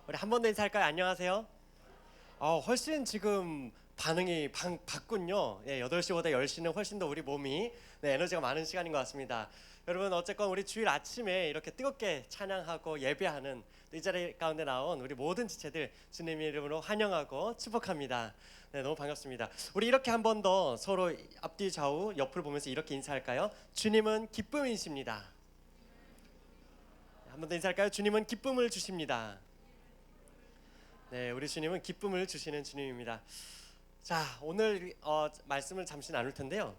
우리 한 번 더 인사할까요? 안녕하세요. 훨씬 지금 반응이 밝군요. 8시보다 10시는 훨씬 더 우리 몸이 에너지가 많은 시간인 것 같습니다. 여러분 어쨌건 우리 주일 아침에 이렇게 뜨겁게 찬양하고 예배하는 이 자리 가운데 나온 우리 모든 지체들 주님 이름으로 환영하고 축복합니다. 네, 너무 반갑습니다. 우리 이렇게 한 번 더 서로 앞뒤 좌우 옆을 보면서 이렇게 인사할까요? 주님은 기쁨이십니다. 한 번 더 인사할까요? 주님은 기쁨을 주십니다. 네, 우리 주님은 기쁨을 주시는 주님입니다. 자, 오늘 말씀을 잠시 나눌 텐데요.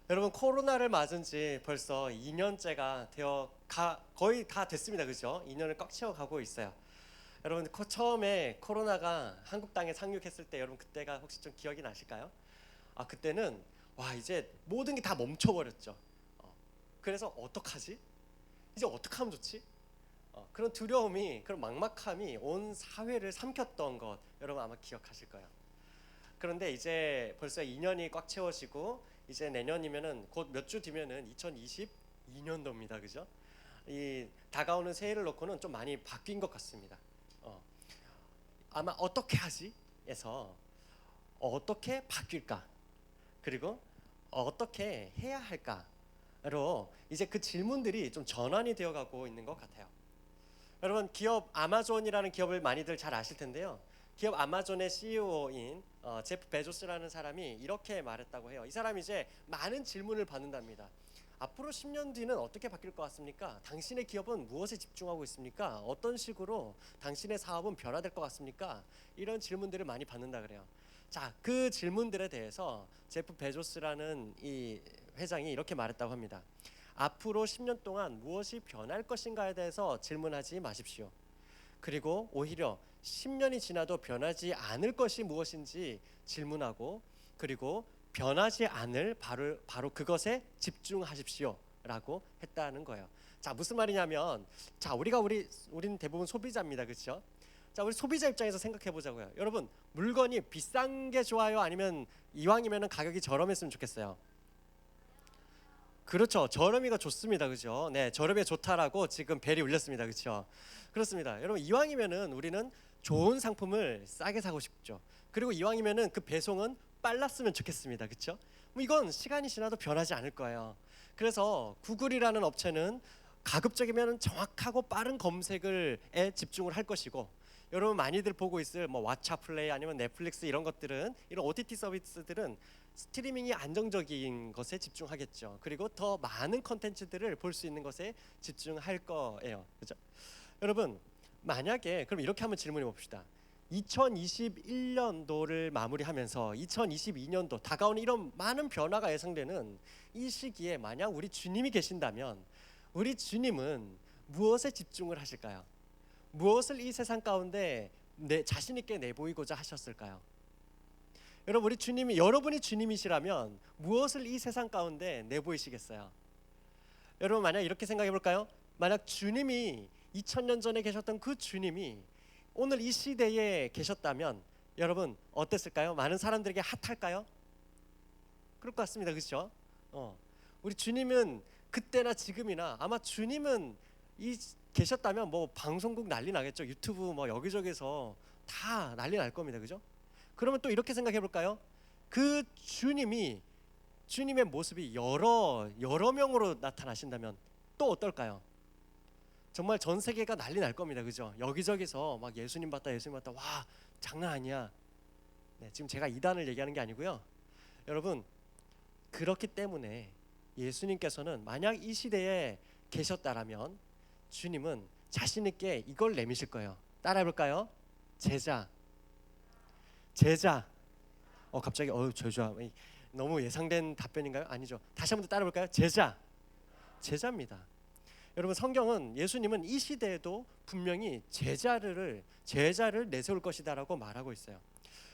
여러분 코로나를 맞은 지 벌써 2년째가 거의 다 됐습니다. 그죠? 2년을 꽉 채워가고 있어요. 여러분 처음에 코로나가 한국 땅에 상륙했을 때 여러분 그때가 혹시 좀 기억이 나실까요? 그때는 와 이제 모든 게 다 멈춰버렸죠. 그래서 어떡하지? 이제 어떻게 하면 좋지? 그런 두려움이, 그런 막막함이 온 사회를 삼켰던 것 여러분 아마 기억하실 거예요. 그런데 이제 벌써 2년이 꽉 채워지고 이제 내년이면은 곧 몇 주 뒤면은 2022년도입니다. 그죠? 이 다가오는 새해를 놓고는 좀 많이 바뀐 것 같습니다. 아마 어떻게 하지? 에서 어떻게 바뀔까? 그리고 어떻게 해야 할까로 이제 그 질문들이 좀 전환이 되어가고 있는 것 같아요. 여러분 기업 아마존이라는 기업을 많이들 잘 아실 텐데요. 기업 아마존의 CEO인 제프 베조스라는 사람이 이렇게 말했다고 해요. 이 사람이 이제 많은 질문을 받는답니다. 앞으로 10년 뒤는 어떻게 바뀔 것 같습니까? 당신의 기업은 무엇에 집중하고 있습니까? 어떤 식으로 당신의 사업은 변화될 것 같습니까? 이런 질문들을 많이 받는다 그래요. 자, 그 질문들에 대해서 제프 베조스라는 이 회장이 이렇게 말했다고 합니다. 앞으로 10년 동안 무엇이 변할 것인가에 대해서 질문하지 마십시오. 그리고 오히려 10년이 지나도 변하지 않을 것이 무엇인지 질문하고 그리고 변하지 않을 바로 그것에 집중하십시오라고 했다는 거예요. 자, 무슨 말이냐면 우리는 대부분 소비자입니다. 그렇죠? 자, 우리 소비자 입장에서 생각해 보자고요. 여러분, 물건이 비싼 게 좋아요? 아니면 이왕이면 가격이 저렴했으면 좋겠어요? 그렇죠. 저렴이가 좋습니다. 그죠? 네, 저렴이 좋다라고 지금 벨이 울렸습니다. 그렇죠? 그렇습니다. 여러분 이왕이면은 우리는 좋은 상품을 싸게 사고 싶죠. 그리고 이왕이면은 그 배송은 빨랐으면 좋겠습니다. 그렇죠? 뭐 이건 시간이 지나도 변하지 않을 거예요. 그래서 구글이라는 업체는 가급적이면 정확하고 빠른 검색에 집중을 할 것이고 여러분 많이들 보고 있을 뭐 왓챠 플레이 아니면 넷플릭스 이런 것들은 이런 OTT 서비스들은 스트리밍이 안정적인 것에 집중하겠죠. 그리고 더 많은 컨텐츠들을 볼 수 있는 것에 집중할 거예요. 그죠? 여러분 만약에 그럼 이렇게 한번 질문해 봅시다. 2021년도를 마무리하면서 2022년도 다가오는 이런 많은 변화가 예상되는 이 시기에 만약 우리 주님이 계신다면 우리 주님은 무엇에 집중을 하실까요? 무엇을 이 세상 가운데 자신 있게 내보이고자 하셨을까요? 여러분 여러분이 주님이시라면 무엇을 이 세상 가운데 내보이시겠어요? 여러분 만약 이렇게 생각해 볼까요? 만약 주님이 2000년 전에 계셨던 그 주님이 오늘 이 시대에 계셨다면 여러분 어땠을까요? 많은 사람들에게 핫할까요? 그럴 것 같습니다. 그렇죠? 우리 주님은 그때나 지금이나 아마 주님은 계셨다면 뭐 방송국 난리 나겠죠. 유튜브 뭐 여기저기서 다 난리 날 겁니다. 그죠? 그러면 또 이렇게 생각해 볼까요? 그 주님의 모습이 여러 명으로 나타나신다면 또 어떨까요? 정말 전 세계가 난리 날 겁니다. 그죠? 여기저기서 막 예수님 봤다 와 장난 아니야. 네, 지금 제가 이단을 얘기하는 게 아니고요. 여러분 그렇기 때문에 예수님께서는 만약 이 시대에 계셨다라면 주님은 자신 있게 이걸 내미실 거예요. 따라해 볼까요? 제자. 갑자기 제자. 너무 예상된 답변인가요? 아니죠. 다시 한번 따라해 볼까요? 제자입니다. 여러분 성경은 예수님은 이 시대에도 분명히 제자를 내세울 것이다라고 말하고 있어요.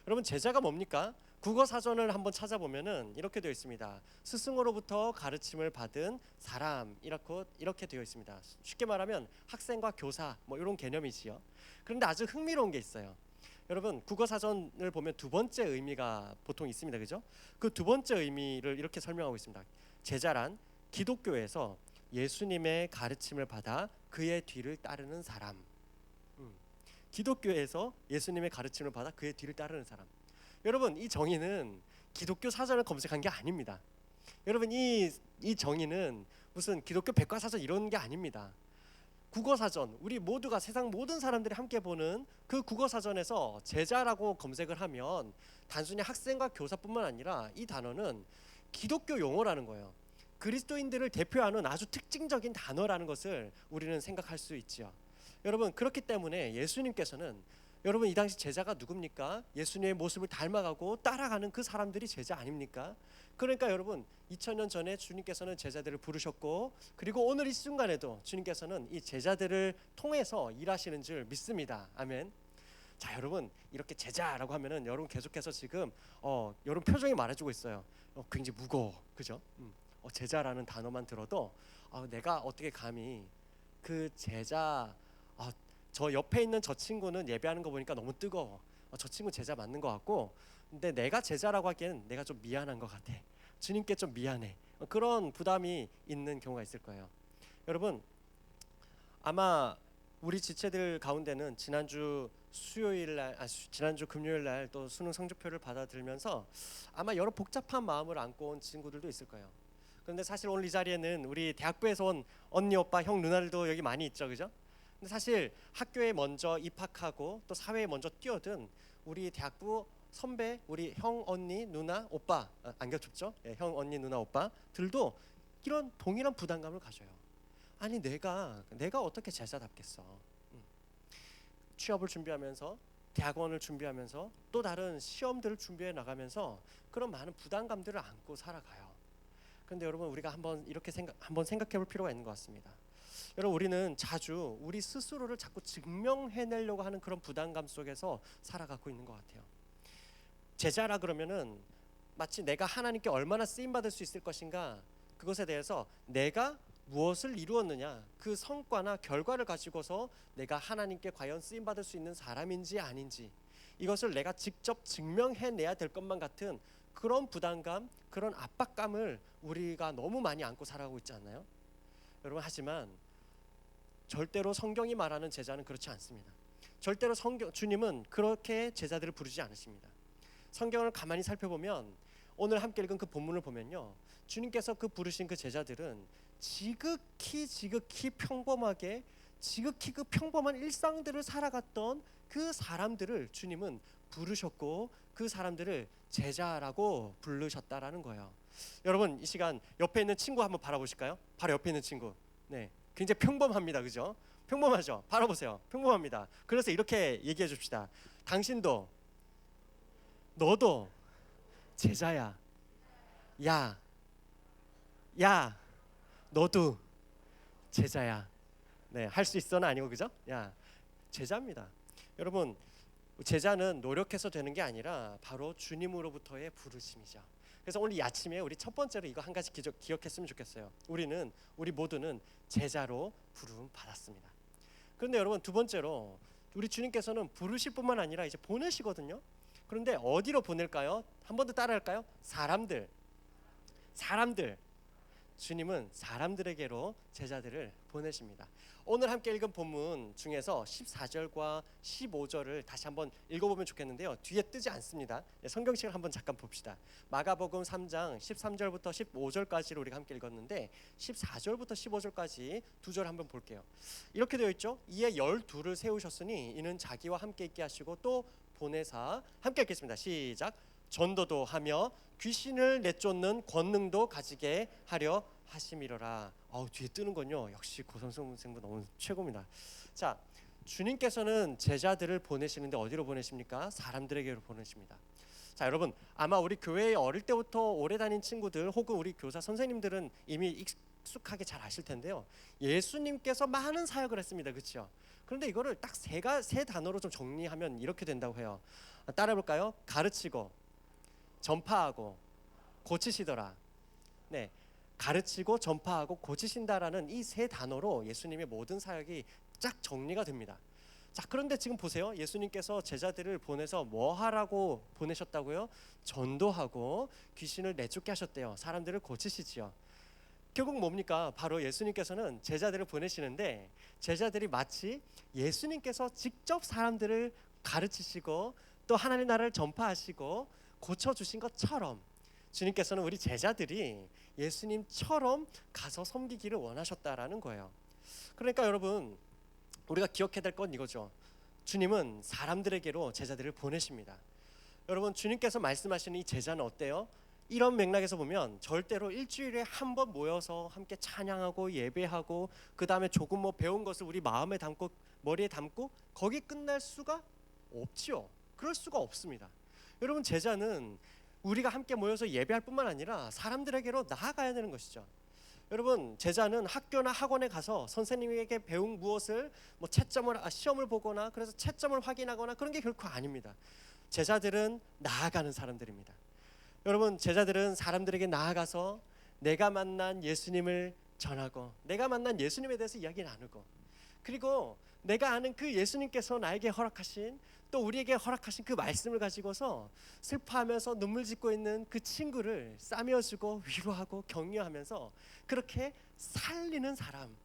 여러분 제자가 뭡니까? 국어 사전을 한번 찾아보면은 이렇게 되어 있습니다. 스승으로부터 가르침을 받은 사람 이렇게 되어 있습니다. 쉽게 말하면 학생과 교사 뭐 이런 개념이지요. 그런데 아주 흥미로운 게 있어요. 여러분 국어 사전을 보면 두 번째 의미가 보통 있습니다. 그죠? 그 두 번째 의미를 이렇게 설명하고 있습니다. 제자란 기독교에서 예수님의 가르침을 받아 그의 뒤를 따르는 사람. 기독교에서 예수님의 가르침을 받아 그의 뒤를 따르는 사람. 여러분, 이 정의는 기독교 사전을 검색한 게 아닙니다. 여러분, 이 정의는 무슨 기독교 백과사전 이런 게 아닙니다. 국어사전, 우리 모두가 세상 모든 사람들이 함께 보는 그 국어사전에서 제자라고 검색을 하면 단순히 학생과 교사뿐만 아니라 이 단어는 기독교 용어라는 거예요. 그리스도인들을 대표하는 아주 특징적인 단어라는 것을 우리는 생각할 수 있지요. 여러분, 그렇기 때문에 예수님께서는, 여러분, 이 당시 제자가 누굽니까? 예수님의 모습을 닮아가고 따라가는 그 사람들이 제자 아닙니까? 그러니까 여러분, 2000년 전에 주님께서는 제자들을 부르셨고, 그리고 오늘 이 순간에도 주님께서는 이 제자들을 통해서 일하시는 줄 믿습니다. 아멘. 자, 여러분, 이렇게 제자라고 하면은 여러분 계속해서 지금 여러분 표정이 말해주고 있어요. 굉장히 무거워, 그죠? 제자라는 단어만 들어도 내가 어떻게 감히 그 제자, 저 옆에 있는 저 친구는 예배하는 거 보니까 너무 뜨거워. 저 친구 제자 맞는 것 같고, 근데 내가 제자라고 하기에는 내가 좀 미안한 것 같아. 주님께 좀 미안해. 그런 부담이 있는 경우가 있을 거예요. 여러분, 아마 우리 지체들 가운데는 지난주 지난주 금요일 날 또 수능 성적표를 받아들면서 아마 여러 복잡한 마음을 안고 온 친구들도 있을 거예요. 그런데 사실 오늘 이 자리에는 우리 대학부에서 온 언니, 오빠, 형, 누나들도 여기 많이 있죠, 그죠? 근데 사실 학교에 먼저 입학하고 또 사회에 먼저 뛰어든 우리 대학부 선배, 우리 형, 언니, 누나, 오빠, 안 겹쳤죠? 형, 언니, 누나, 오빠들도 이런 동일한 부담감을 가져요. 아니, 내가 어떻게 제자답겠어? 취업을 준비하면서, 대학원을 준비하면서, 또 다른 시험들을 준비해 나가면서 그런 많은 부담감들을 안고 살아가요. 그런데 여러분, 우리가 한번 생각해 볼 필요가 있는 것 같습니다. 여러분, 우리는 자주 우리 스스로를 자꾸 증명해내려고 하는 그런 부담감 속에서 살아가고 있는 것 같아요. 제자라 그러면은 마치 내가 하나님께 얼마나 쓰임받을 수 있을 것인가, 그것에 대해서 내가 무엇을 이루었느냐, 그 성과나 결과를 가지고서 내가 하나님께 과연 쓰임받을 수 있는 사람인지 아닌지, 이것을 내가 직접 증명해내야 될 것만 같은 그런 부담감, 그런 압박감을 우리가 너무 많이 안고 살아가고 있지 않나요? 여러분, 하지만 절대로 성경이 말하는 제자는 그렇지 않습니다. 절대로 주님은 그렇게 제자들을 부르지 않으십니다. 성경을 가만히 살펴보면, 오늘 함께 읽은 그 본문을 보면요, 주님께서 부르신 그 제자들은 지극히 평범하게, 지극히 그 평범한 일상들을 살아갔던 그 사람들을 주님은 부르셨고, 그 사람들을 제자라고 부르셨다라는 거예요. 여러분, 이 시간 옆에 있는 친구 한번 바라보실까요? 바로 옆에 있는 친구. 네, 굉장히 평범합니다, 그죠? 평범하죠? 바라보세요. 평범합니다. 그래서 이렇게 얘기해 줍시다. 당신도, 너도 제자야. 야, 너도 제자야. 네, 할 수 있어는 아니고, 그죠? 야, 제자입니다. 여러분, 제자는 노력해서 되는 게 아니라 바로 주님으로부터의 부르심이죠. 그래서 오늘 이 아침에 우리 첫 번째로 이거 한 가지 기억했으면 좋겠어요. 우리 모두는 제자로 부름 받았습니다. 그런데 여러분, 두 번째로 우리 주님께서는 부르실 뿐만 아니라 이제 보내시거든요. 그런데 어디로 보낼까요? 한 번 더 따라할까요? 사람들. 주님은 사람들에게로 제자들을 보내십니다. 오늘 함께 읽은 본문 중에서 14절과 15절을 다시 한번 읽어보면 좋겠는데요, 뒤에 뜨지 않습니다. 성경책을 한번 잠깐 봅시다. 마가복음 3장 13절부터 15절까지를 우리가 함께 읽었는데 14절부터 15절까지 두 절 한번 볼게요. 이렇게 되어 있죠. 이에 12를 세우셨으니 이는 자기와 함께 있게 하시고 또 보내사, 함께 읽겠습니다. 시작. 전도도 하며 귀신을 내쫓는 권능도 가지게 하려 하심이로라. 뒤에 뜨는 건요, 역시 고선생부 너무 최고입니다. 자, 주님께서는 제자들을 보내시는데 어디로 보내십니까? 사람들에게로 보내십니다. 자, 여러분, 아마 우리 교회에 어릴 때부터 오래 다닌 친구들 혹은 우리 교사 선생님들은 이미 익숙하게 잘 아실 텐데요, 예수님께서 많은 사역을 했습니다, 그렇죠? 그런데 이거를 딱 세 단어로 좀 정리하면 이렇게 된다고 해요. 따라해볼까요? 가르치고, 전파하고, 고치시더라. 네, 가르치고, 전파하고, 고치신다라는 이 세 단어로 예수님의 모든 사역이 쫙 정리가 됩니다. 자, 그런데 지금 보세요. 예수님께서 제자들을 보내서 뭐 하라고 보내셨다고요? 전도하고 귀신을 내쫓게 하셨대요. 사람들을 고치시지요. 결국 뭡니까? 바로 예수님께서는 제자들을 보내시는데 제자들이 마치 예수님께서 직접 사람들을 가르치시고 또 하나님의 나라를 전파하시고 고쳐주신 것처럼 주님께서는 우리 제자들이 예수님처럼 가서 섬기기를 원하셨다라는 거예요. 그러니까 여러분, 우리가 기억해야 될 건 이거죠. 주님은 사람들에게로 제자들을 보내십니다. 여러분, 주님께서 말씀하시는 이 제자는 어때요? 이런 맥락에서 보면 절대로 일주일에 한 번 모여서 함께 찬양하고 예배하고 그 다음에 조금 배운 것을 우리 마음에 담고 머리에 담고 거기 끝날 수가 없지요. 그럴 수가 없습니다. 여러분, 제자는 우리가 함께 모여서 예배할 뿐만 아니라 사람들에게로 나아가야 되는 것이죠. 여러분, 제자는 학교나 학원에 가서 선생님에게 배운 무엇을 시험을 보거나 그래서 채점을 확인하거나 그런 게 결코 아닙니다. 제자들은 나아가는 사람들입니다. 여러분, 제자들은 사람들에게 나아가서 내가 만난 예수님을 전하고 내가 만난 예수님에 대해서 이야기 나누고 그리고 내가 아는 그 예수님께서 나에게 허락하신 또 우리에게 허락하신 그 말씀을 가지고서 슬퍼하면서 눈물 짓고 있는 그 친구를 싸매어주고 위로하고 격려하면서 그렇게 살리는 사람,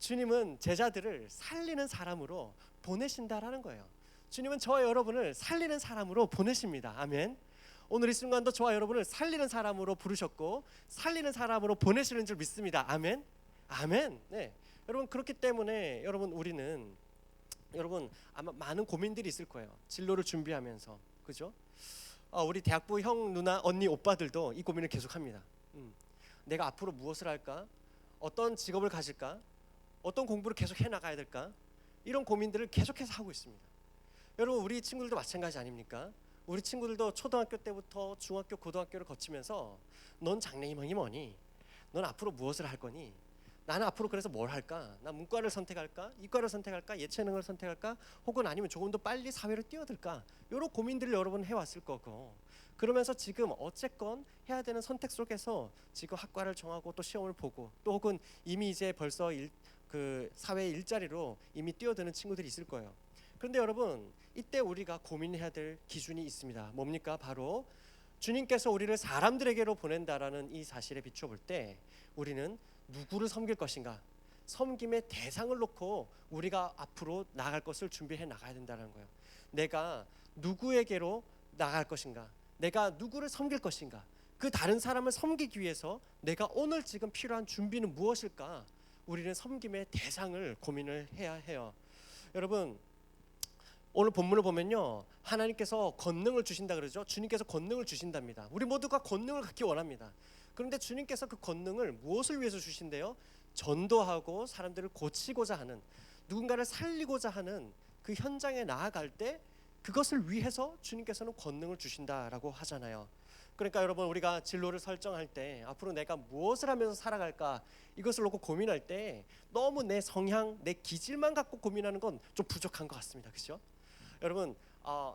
주님은 제자들을 살리는 사람으로 보내신다라는 거예요. 주님은 저와 여러분을 살리는 사람으로 보내십니다. 아멘. 오늘 이 순간도 저와 여러분을 살리는 사람으로 부르셨고 살리는 사람으로 보내시는 줄 믿습니다. 아멘. 아멘. 네. 여러분, 그렇기 때문에 우리는 아마 많은 고민들이 있을 거예요. 진로를 준비하면서, 그죠? 우리 대학부 형, 누나, 언니, 오빠들도 이 고민을 계속합니다. 내가 앞으로 무엇을 할까? 어떤 직업을 가질까? 어떤 공부를 계속 해나가야 될까? 이런 고민들을 계속해서 하고 있습니다. 여러분, 우리 친구들도 마찬가지 아닙니까? 우리 친구들도 초등학교 때부터 중학교, 고등학교를 거치면서 넌 장래희망이 뭐니? 넌 앞으로 무엇을 할 거니? 나는 앞으로 그래서 뭘 할까? 나 문과를 선택할까? 이과를 선택할까? 예체능을 선택할까? 혹은 아니면 조금 더 빨리 사회를 뛰어들까? 이런 고민들을 여러분 해왔을 거고 그러면서 지금 어쨌건 해야 되는 선택 속에서 지금 학과를 정하고 또 시험을 보고 또 혹은 이미 이제 벌써 그 사회 일자리로 이미 뛰어드는 친구들이 있을 거예요. 그런데 여러분, 이때 우리가 고민해야 될 기준이 있습니다. 뭡니까? 바로 주님께서 우리를 사람들에게로 보낸다라는 이 사실에 비춰볼 때 우리는 누구를 섬길 것인가? 섬김의 대상을 놓고 우리가 앞으로 나갈 것을 준비해 나가야 된다는 거예요. 내가 누구에게로 나갈 것인가? 내가 누구를 섬길 것인가? 그 다른 사람을 섬기기 위해서 내가 오늘 지금 필요한 준비는 무엇일까? 우리는 섬김의 대상을 고민을 해야 해요. 여러분, 오늘 본문을 보면요, 하나님께서 권능을 주신다 그러죠. 주님께서 권능을 주신답니다. 우리 모두가 권능을 갖기 원합니다. 그런데 주님께서 그 권능을 무엇을 위해서 주신대요? 전도하고 사람들을 고치고자 하는, 누군가를 살리고자 하는 그 현장에 나아갈 때 그것을 위해서 주님께서는 권능을 주신다라고 하잖아요. 그러니까 여러분, 우리가 진로를 설정할 때 앞으로 내가 무엇을 하면서 살아갈까 이것을 놓고 고민할 때 너무 내 성향, 내 기질만 갖고 고민하는 건 좀 부족한 것 같습니다. 그렇죠? 여러분,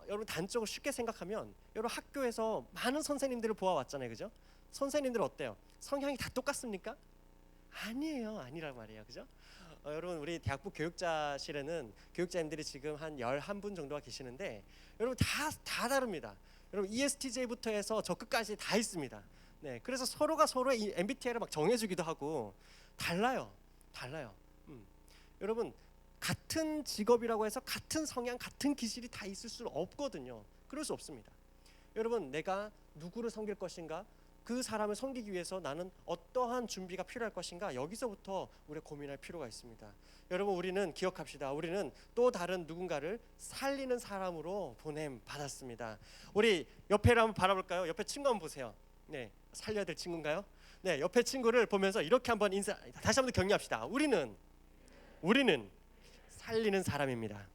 여러분 단적으로 쉽게 생각하면 여러분 학교에서 많은 선생님들을 보아왔잖아요. 그죠? 선생님들 어때요? 성향이 다 똑같습니까? 아니에요. 아니란 말이에요. 그죠? 여러분, 우리 대학부 교육자실에는 교육자님들이 지금 한 11분 정도가 계시는데 여러분 다 다릅니다. 여러분 ESTJ부터 해서 저 끝까지 다 있습니다. 네, 그래서 서로가 서로의 이 MBTI를 막 정해주기도 하고 달라요. 여러분, 같은 직업이라고 해서 같은 성향, 같은 기질이 다 있을 수는 없거든요. 그럴 수 없습니다. 여러분, 내가 누구를 섬길 것인가? 그 사람을 섬기기 위해서 나는 어떠한 준비가 필요할 것인가? 여기서부터 우리가 고민할 필요가 있습니다. 여러분, 우리는 기억합시다. 우리는 또 다른 누군가를 살리는 사람으로 보냄 받았습니다. 우리 옆에를 한번 바라볼까요? 옆에 친구 한번 보세요. 네, 살려야 될 친구인가요? 네, 옆에 친구를 보면서 이렇게 한번 다시 한번 격려합시다. 우리는 살리는 사람입니다.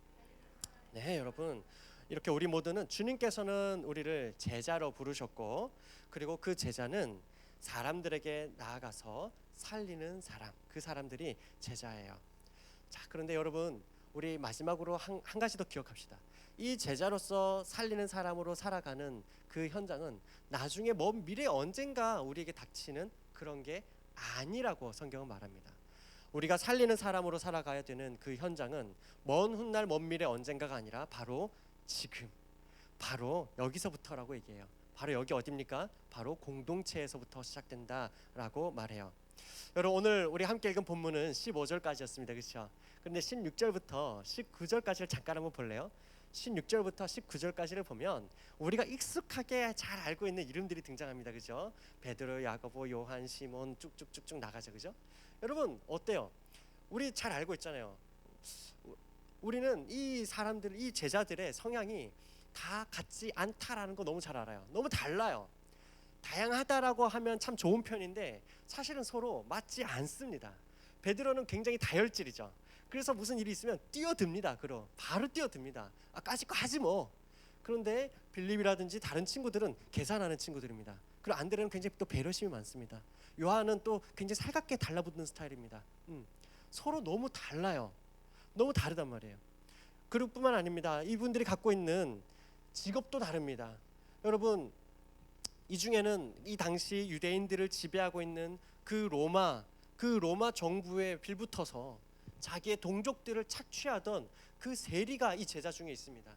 네, 여러분, 이렇게 우리 모두는 주님께서는 우리를 제자로 부르셨고 그리고 그 제자는 사람들에게 나아가서 살리는 사람, 그 사람들이 제자예요. 자, 그런데 여러분, 우리 마지막으로 한 가지 더 기억합시다. 이 제자로서 살리는 사람으로 살아가는 그 현장은 나중에 먼 미래 언젠가 우리에게 닥치는 그런 게 아니라고 성경은 말합니다. 우리가 살리는 사람으로 살아가야 되는 그 현장은 먼 훗날 먼 미래 언젠가가 아니라 바로 지금, 바로 여기서부터라고 얘기해요. 바로 여기 어디입니까? 바로 공동체에서부터 시작된다라고 말해요. 여러분 오늘 우리 함께 읽은 본문은 15절까지였습니다. 그렇죠? 그런데 16절부터 19절까지를 잠깐 한번 볼래요? 16절부터 19절까지를 보면 우리가 익숙하게 잘 알고 있는 이름들이 등장합니다. 그죠? 베드로, 야고보, 요한, 시몬 쭉쭉쭉쭉 나가죠. 그죠? 여러분 어때요? 우리 잘 알고 있잖아요. 우리는 이 사람들, 이 제자들의 성향이 다 같지 않다라는 거 너무 잘 알아요. 너무 달라요. 다양하다라고 하면 참 좋은 편인데 사실은 서로 맞지 않습니다. 베드로는 굉장히 다혈질이죠. 그래서 무슨 일이 있으면 뛰어듭니다. 바로 뛰어듭니다. 까짓 거 하지 뭐. 그런데 빌립이라든지 다른 친구들은 계산하는 친구들입니다. 그리고 안드레는 굉장히 또 배려심이 많습니다. 요한은 또 굉장히 살갑게 달라붙는 스타일입니다. 서로 너무 달라요. 너무 다르단 말이에요. 그리고 뿐만 아닙니다. 이분들이 갖고 있는 직업도 다릅니다. 여러분 이 중에는 이 당시 유대인들을 지배하고 있는 그 로마 정부에 빌붙어서 자기의 동족들을 착취하던 그 세리가 이 제자 중에 있습니다.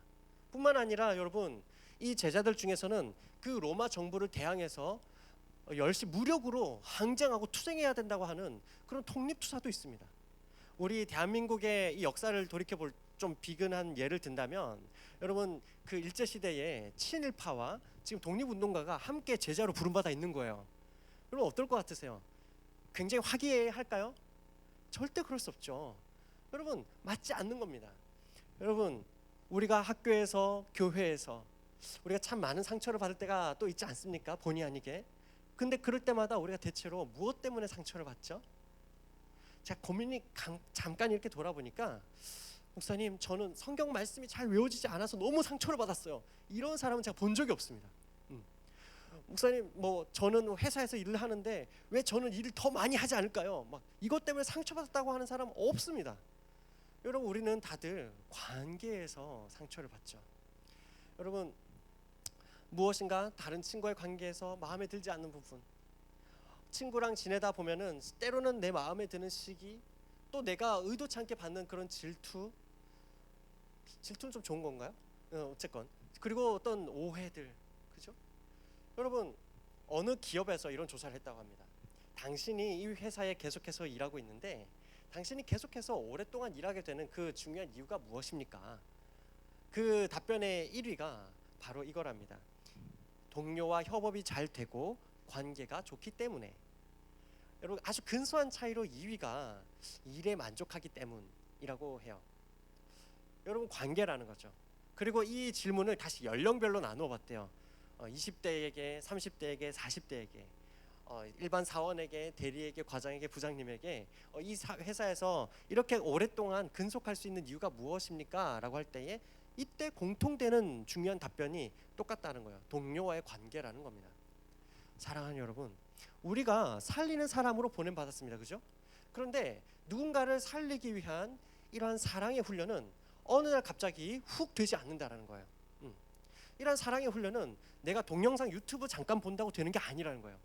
뿐만 아니라 여러분 이 제자들 중에서는 그 로마 정부를 대항해서 열심히 무력으로 항쟁하고 투쟁해야 된다고 하는 그런 독립투사도 있습니다. 우리 대한민국의 이 역사를 돌이켜볼 좀 비근한 예를 든다면 여러분 그 일제시대에 친일파와 지금 독립운동가가 함께 제자로 부름받아 있는 거예요. 여러분 어떨 것 같으세요? 굉장히 화기애애할까요? 절대 그럴 수 없죠. 여러분 맞지 않는 겁니다. 여러분 우리가 학교에서 교회에서 우리가 참 많은 상처를 받을 때가 또 있지 않습니까? 본의 아니게. 근데 그럴 때마다 우리가 대체로 무엇 때문에 상처를 받죠? 제가 고민이 잠깐 이렇게 돌아보니까 목사님 저는 성경 말씀이 잘 외워지지 않아서 너무 상처를 받았어요. 이런 사람은 제가 본 적이 없습니다. 목사님 뭐 저는 회사에서 일을 하는데 왜 저는 일을 더 많이 하지 않을까요? 막 이것 때문에 상처받았다고 하는 사람 없습니다. 여러분 우리는 다들 관계에서 상처를 받죠. 여러분 무엇인가 다른 친구와의 관계에서 마음에 들지 않는 부분, 친구랑 지내다 보면은 때로는 내 마음에 드는 시기, 또 내가 의도치 않게 받는 그런 질투는 좀 좋은 건가요? 어쨌건 그리고 어떤 오해들, 그죠? 여러분 어느 기업에서 이런 조사를 했다고 합니다. 당신이 이 회사에 계속해서 일하고 있는데 당신이 계속해서 오랫동안 일하게 되는 그 중요한 이유가 무엇입니까? 그 답변의 1위가 바로 이거랍니다. 동료와 협업이 잘 되고 관계가 좋기 때문에. 여러분 아주 근소한 차이로 2위가 일에 만족하기 때문이라고 해요. 여러분 관계라는 거죠. 그리고 이 질문을 다시 연령별로 나누어 봤대요. 20대에게, 30대에게, 40대에게, 일반 사원에게, 대리에게, 과장에게, 부장님에게 이 회사에서 이렇게 오랫동안 근속할 수 있는 이유가 무엇입니까? 라고 할 때에 이때 공통되는 중요한 답변이 똑같다는 거예요. 동료와의 관계라는 겁니다. 사랑하는 여러분, 우리가 살리는 사람으로 보냄받았습니다. 그죠? 그런데 누군가를 살리기 위한 이러한 사랑의 훈련은 어느 날 갑자기 훅 되지 않는다라는 거예요. 이러한 사랑의 훈련은 내가 동영상 유튜브 잠깐 본다고 되는 게 아니라는 거예요.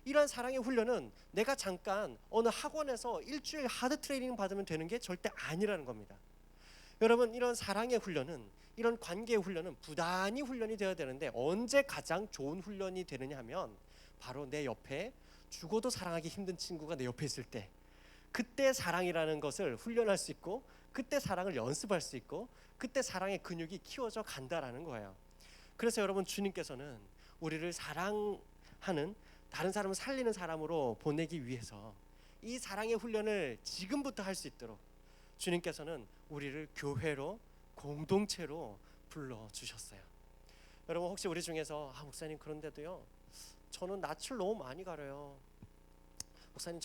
이러한 사랑의 훈련은 내가 잠깐 어느 학원에서 일주일 하드 트레이닝 받으면 되는 게 절대 아니라는 겁니다. 여러분 이런 사랑의 훈련은, 이런 관계의 훈련은 부단히 훈련이 되어야 되는데 언제 가장 좋은 훈련이 되느냐 하면 바로 내 옆에 죽어도 사랑하기 힘든 친구가 내 옆에 있을 때, 그때 사랑이라는 것을 훈련할 수 있고 그때 사랑을 연습할 수 있고 그때 사랑의 근육이 키워져 간다라는 거예요. 그래서 여러분 주님께서는 우리를 사랑하는, 다른 사람을 살리는 사람으로 보내기 위해서 이 사랑의 훈련을 지금부터 할 수 있도록 주님께서는 우리를 교회로, 공동체로 불러주셨어요. 여러분 혹시 우리 중에서 목사님 그런데도요 저는 낯을 너무 많이 가려요. 목사님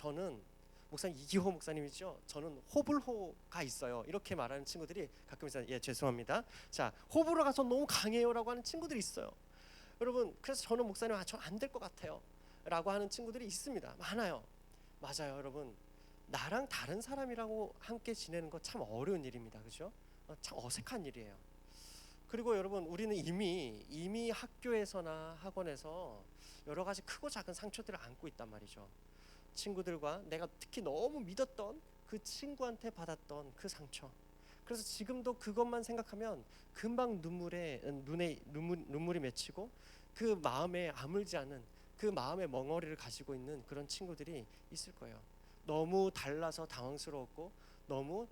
이기호 목사님이죠. 저는 호불호가 있어요. 이렇게 말하는 친구들이 가끔 있어요. 예, 죄송합니다. 자, 호불호 가서 너무 강해요라고 하는 친구들이 있어요. 여러분, 그래서 저는 목사님 저 안 될 것 같아요. 라고 하는 친구들이 있습니다. 많아요. 맞아요, 여러분. 나랑 다른 사람이라고 함께 지내는 거 참 어려운 일입니다. 그죠? 참 어색한 일이에요. 그리고 여러분, 우리는 이미 학교에서나 학원에서 여러 가지 크고 작은 상처들을 안고 있단 말이죠. 친구들과 내가 특히 너무 믿었던 그 친구한테 받았던 그 상처. 그래서 지금도 그것만 생각하면 금방 눈물이 맺히고 그 마음에 아물지 않은 그 마음의 멍어리를 가지고 있는 그런 친구들이 있을 거예요. 너무 달라서 당황스러웠고 너무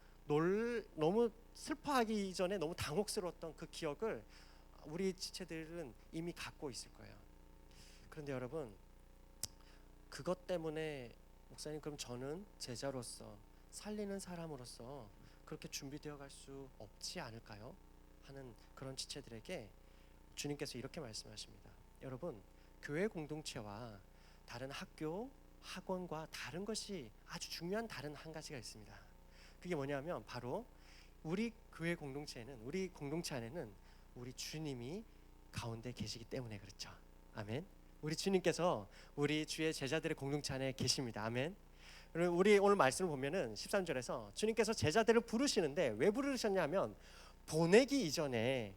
슬퍼하기 전에 너무 당혹스러웠던 그 기억을 우리 지체들은 이미 갖고 있을 거예요. 그런데 여러분, 그것 때문에 목사님, 그럼 저는 제자로서, 살리는 사람으로서 그렇게 준비되어 갈 수 없지 않을까요? 하는 그런 지체들에게 주님께서 이렇게 말씀하십니다. 여러분, 교회 공동체와 다른 학교, 학원과 다른 것이 아주 중요한 다른 한 가지가 있습니다. 그게 뭐냐면 바로 우리 교회 공동체에는, 우리 공동체 안에는 우리 주님이 가운데 계시기 때문에 그렇죠. 아멘. 우리 주님께서 우리 주의 제자들의 공동체 안에 계십니다. 아멘. 우리 오늘 말씀을 보면은 13절에서 주님께서 제자들을 부르시는데 왜 부르셨냐면 보내기 이전에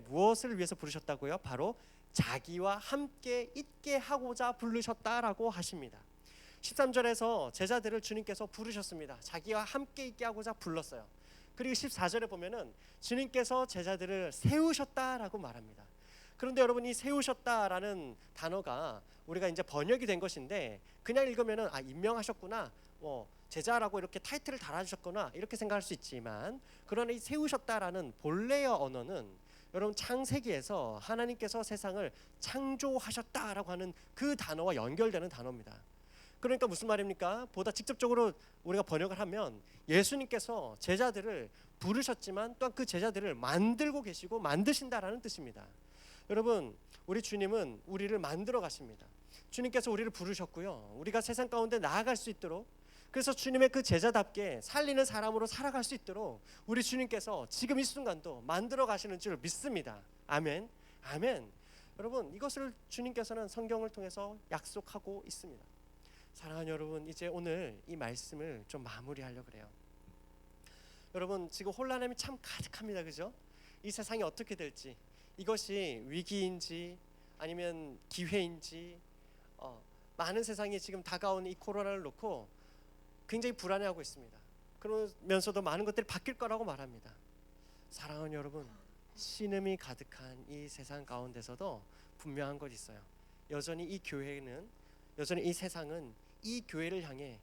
무엇을 위해서 부르셨다고요? 바로 자기와 함께 있게 하고자 부르셨다라고 하십니다. 13절에서 제자들을 주님께서 부르셨습니다. 자기와 함께 있게 하고자 불렀어요. 그리고 14절에 보면은 주님께서 제자들을 세우셨다라고 말합니다. 그런데 여러분, 이 세우셨다라는 단어가 우리가 이제 번역이 된 것인데 그냥 읽으면은 임명하셨구나, 제자라고 이렇게 타이틀을 달아주셨구나 이렇게 생각할 수 있지만, 그러나 이 세우셨다라는 본래의 언어는 여러분 창세기에서 하나님께서 세상을 창조하셨다라고 하는 그 단어와 연결되는 단어입니다. 그러니까 무슨 말입니까? 보다 직접적으로 우리가 번역을 하면 예수님께서 제자들을 부르셨지만 또한 그 제자들을 만들고 계시고 만드신다라는 뜻입니다. 여러분, 우리 주님은 우리를 만들어 가십니다. 주님께서 우리를 부르셨고요, 우리가 세상 가운데 나아갈 수 있도록, 그래서 주님의 그 제자답게 살리는 사람으로 살아갈 수 있도록 우리 주님께서 지금 이 순간도 만들어 가시는 줄 믿습니다. 아멘. 아멘. 여러분, 이것을 주님께서는 성경을 통해서 약속하고 있습니다. 사랑하는 여러분, 이제 오늘 이 말씀을 좀 마무리하려고 그래요. 여러분, 지금 혼란함이 참 가득합니다. 그죠? 이 세상이 어떻게 될지, 이것이 위기인지 아니면 기회인지, 많은 세상이 지금 다가오는 이 코로나를 놓고 굉장히 불안해하고 있습니다. 그러면서도 많은 것들이 바뀔 거라고 말합니다. 사랑하는 여러분, 신음이 가득한 이 세상 가운데서도 분명한 것이 있어요. 여전히 이 교회는, 여전히 이 세상은 이 교회를 향해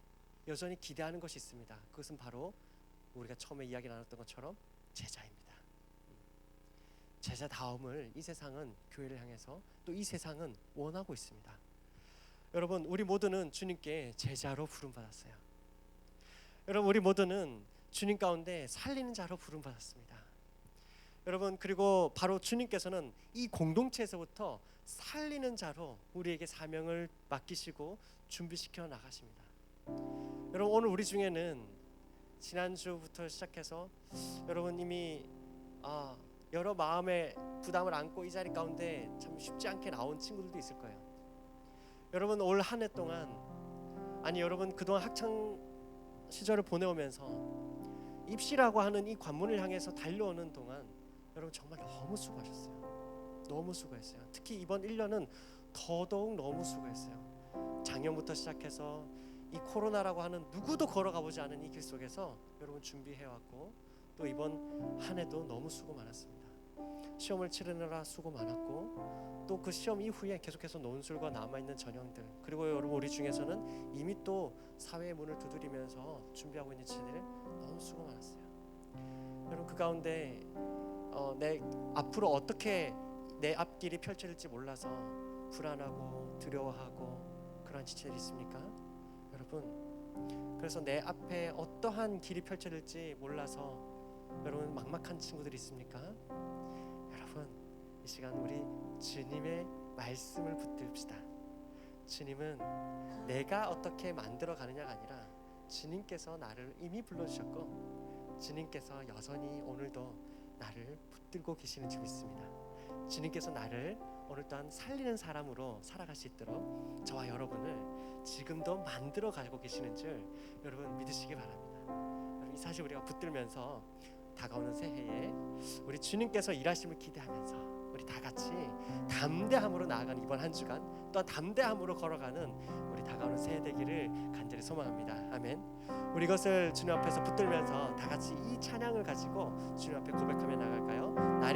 여전히 기대하는 것이 있습니다. 그것은 바로 우리가 처음에 이야기 나눴던 것처럼 제자입니다. 제자다움을 이 세상은 교회를 향해서, 또 이 세상은 원하고 있습니다. 여러분, 우리 모두는 주님께 제자로 부름받았어요. 여러분, 우리 모두는 주님 가운데 살리는 자로 부름받았습니다. 여러분, 그리고 바로 주님께서는 이 공동체에서부터 살리는 자로 우리에게 사명을 맡기시고 준비시켜 나가십니다. 여러분, 오늘 우리 중에는 지난주부터 시작해서 여러분 이미 여러 마음의 부담을 안고 이 자리 가운데 참 쉽지 않게 나온 친구들도 있을 거예요. 여러분, 올 한 해 동안, 아니 여러분 그동안 학창 시절을 보내오면서 입시라고 하는 이 관문을 향해서 달려오는 동안 여러분 정말 너무 수고하셨어요. 너무 수고했어요. 특히 이번 1년은 더더욱 너무 수고했어요. 작년부터 시작해서 이 코로나라고 하는 누구도 걸어가보지 않은 이 길 속에서 여러분 준비해왔고, 또 이번 한 해도 너무 수고 많았습니다. 시험을 치르느라 수고 많았고, 또 그 시험 이후에 계속해서 논술과 남아있는 전형들, 그리고 여러분 우리 중에서는 이미 또 사회의 문을 두드리면서 준비하고 있는 친구들 너무 수고 많았어요. 여러분, 그 가운데 내 앞으로 어떻게 내 앞길이 펼쳐질지 몰라서 불안하고 두려워하고 그런 지체들이 있습니까? 여러분, 그래서 내 앞에 어떠한 길이 펼쳐질지 몰라서 여러분 막막한 친구들이 있습니까? 여러분, 이 시간 우리 주님의 말씀을 붙듭시다. 주님은 내가 어떻게 만들어 가느냐가 아니라 주님께서 나를 이미 불러주셨고, 주님께서 여전히 오늘도 나를 붙들고 계시는 줄 믿습니다. 주님께서 나를 오늘 또한 살리는 사람으로 살아갈 수 있도록 저와 여러분을 지금도 만들어 가고 계시는 줄 여러분 믿으시기 바랍니다. 이 사실 우리가 붙들면서 다가오는 새해에 우리 주님께서 일하심을 기대하면서 우리 다 같이 담대함으로 나아가는 이번 한 주간, 또 담대함으로 걸어가는 우리 다가오는 새해 되기를 간절히 소망합니다. 아멘. 우리 이것을 주님 앞에서 붙들면서 다 같이 이 찬양을 가지고 주님 앞에 고백하며 나갈까요? 날이